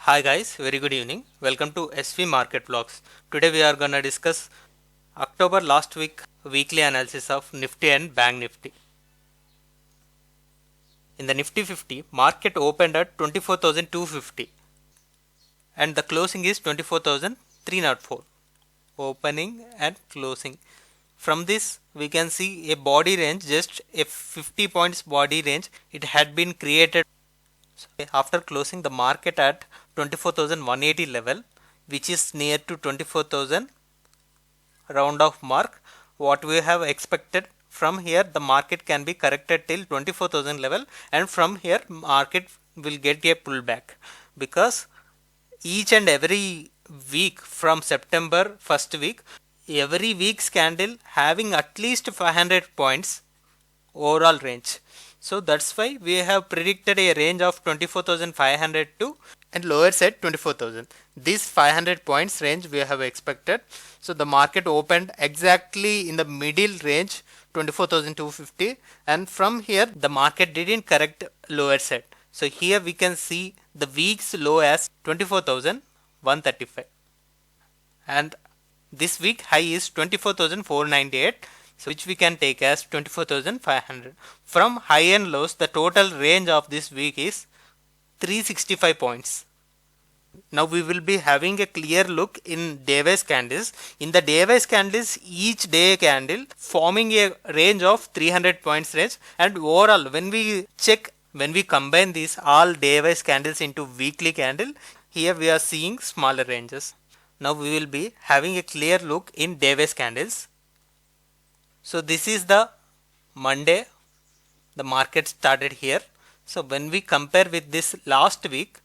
Hi guys, very good evening. Welcome to SV Market Vlogs. Today we are gonna discuss October last week weekly analysis of Nifty and Bank Nifty. In the Nifty 50, market opened at 24,250 and the closing is 24,304. Opening and closing. From this we can see a body range, just a 50 points body range. It had been created after closing the market at 24,180 level, which is near to 24,000 round off mark. What we have expected from here, the market can be corrected till 24,000 level, and from here market will get a pullback, because each and every week from September first week, every week's candle having at least 500 points overall range. So that's why we have predicted a range of 24,500 to and lower side 24,000. This 500 points range we have expected. So the market opened exactly in the middle range, 24,250, and from here the market didn't correct lower side. So here we can see the week's low as 24,135, and this week high is 24,498. So which we can take as 24,500. From high and lows, the total range of this week is 365 points. Now we will be having a clear look in day-wise candles. In the day-wise candles, each day candle forming a range of 300 points range, and overall when we combine these all day-wise candles into weekly candle, here we are seeing smaller ranges. Now we will be having a clear look in day-wise candles. So this is the Monday, the market started here. So when we compare with this last week,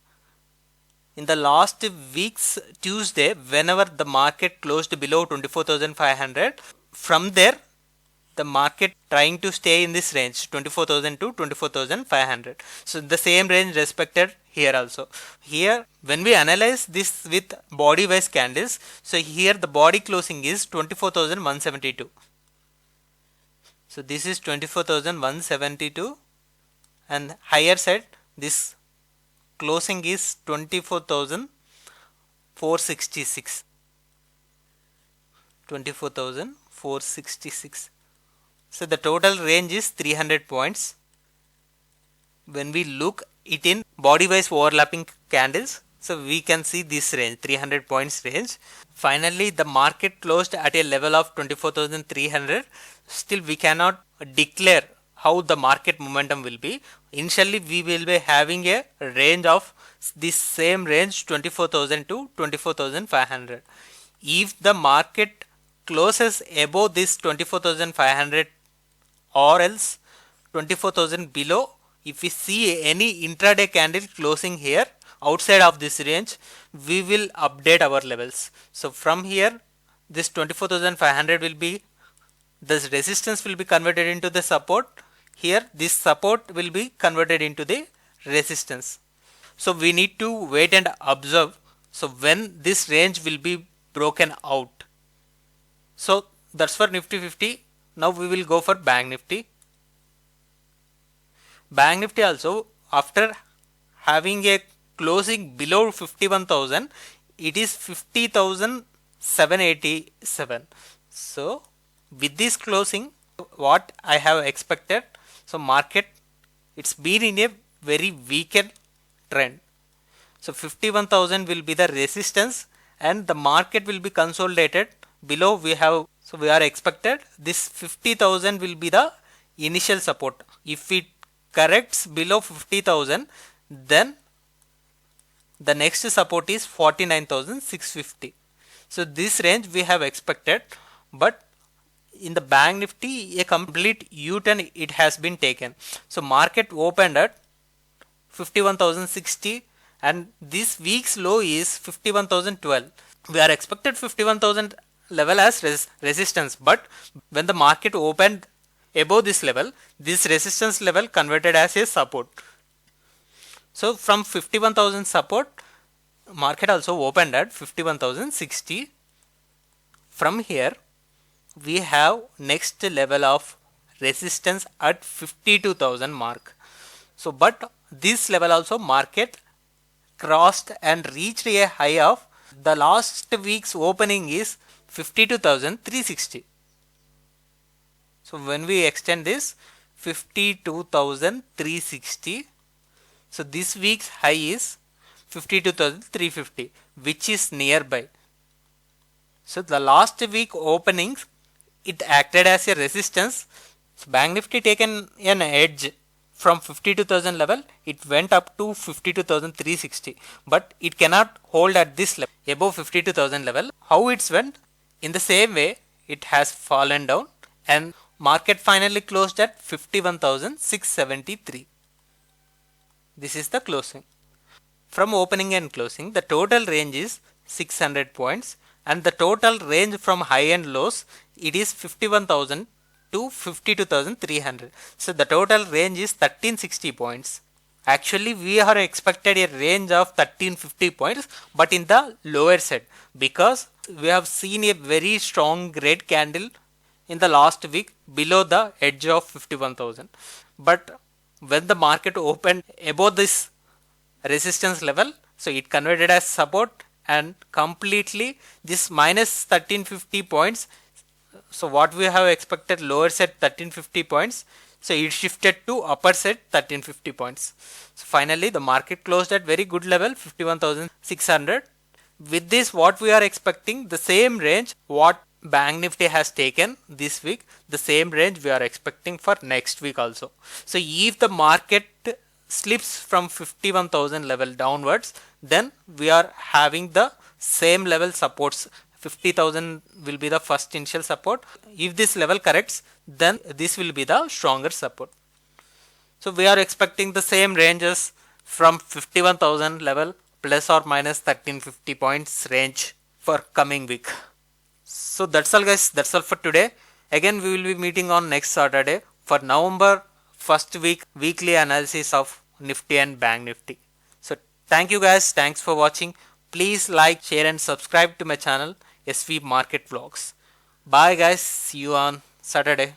in the last week's Tuesday, whenever the market closed below 24,500, from there the market trying to stay in this range 24,000 to 24,500. So the same range respected here also. Here when we analyze this with body wise candles, so here the body closing is 24,172. So this is 24,172, and higher side this closing is 24,466. 24,466. So the total range is 300 points. When we look it in body wise overlapping candles, so we can see this range, 300 points range. Finally the market closed at a level of 24,300. Still we cannot declare how the market momentum will be. Initially we will be having a range of this same range, 24,000 to 24,500. If the market closes above this 24,500 or else 24,000 below, if we see any intraday candle closing here outside of this range, we will update our levels. So from here this 24,500 will be, this resistance will be converted into the support. Here this support will be converted into the resistance. So we need to wait and observe. So when this range will be broken out. So that's for Nifty 50. Now we will go for Bank Nifty. Bank Nifty also, after having a closing below 51,000, it is 50,787. So with this closing, what I have expected, so market, it's been in a very weakened trend. So 51,000 will be the resistance, and the market will be consolidated below. We have, so we are expected this 50,000 will be the initial support. If it corrects below 50,000, then the next support is 49,650. So this range we have expected, but in the Bank Nifty a complete U-turn it has been taken. So market opened at 51,060 and this week's low is 51,012. We are expected 51,000 level as resistance, but when the market opened above this level, this resistance level converted as a support. So from 51,000 support, market also opened at 51,060. From here we have next level of resistance at 52,000 mark. So but this level also market crossed and reached a high of the last week's opening is 52,360. So when we extend this 52,360, so this week's high is 52,350, which is nearby. So the last week openings, it acted as a resistance. So Bank Nifty taken an edge from 52,000 level, it went up to 52,360, but it cannot hold at this level above 52,000 level. How it's went? In the same way, it has fallen down and market finally closed at 51,673. This is the closing. From opening and closing, the total range is 600 points and the total range from high and lows, it is 51,000 to 52,300. So the total range is 1360 points. Actually, we are expected a range of 1350 points, but in the lower side, because we have seen a very strong red candle in the last week below the edge of 51,000. But when the market opened above this resistance level, so it converted as support and completely this minus 1350 points. So what we have expected lower set 1350 points, so it shifted to upper set 1350 points. So finally the market closed at very good level 51,600. With this, what we are expecting, the same range what Bank Nifty has taken this week, the same range we are expecting for next week also. So if the market slips from 51,000 level downwards, then we are having the same level supports. 50,000 will be the first initial support. If this level corrects, then this will be the stronger support. So we are expecting the same ranges from 51,000 level plus or minus 1350 points range for coming week. So that's all guys, that's all for today. Again we will be meeting on next Saturday for November first week weekly analysis of Nifty and Bank Nifty. So thank you guys, thanks for watching. Please like, share and subscribe to my channel SV Market Vlogs. Bye guys, see you on Saturday.